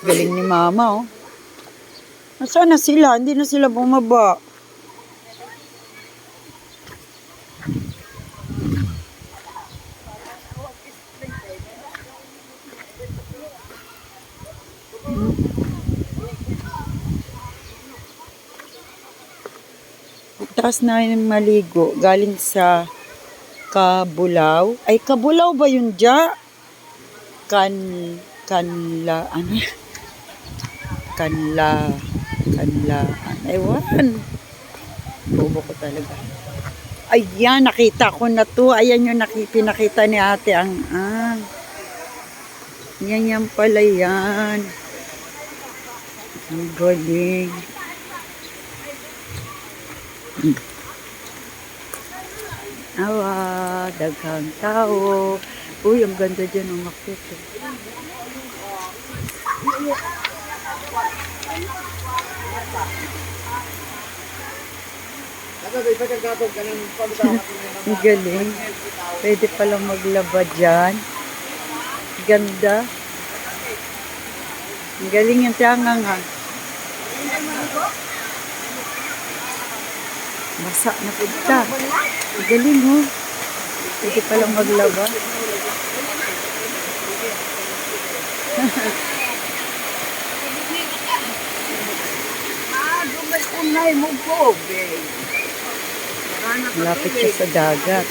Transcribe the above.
Galing ni mama, oh. Nasaan na sila? Hindi na sila bumaba. Taas na yung maligo. Galing sa Cabulao. Ay, Cabulao ba yun dya? Kanla, ano? Ewan. Bobo ko talaga. Ayan, nakita ko na to. Ayan yung pinakita ni ate ang yan pala yan. Ang galing. Awa, daghang tao. Uy, ang ganda dyan ang makito. Ang galing. Pwede palang maglaba dyan. Ganda. Ang galing yung tiyangang ha. Basa na punta. Ang galing ho. Pwede palang maglaba. Malapit siya sa dagat.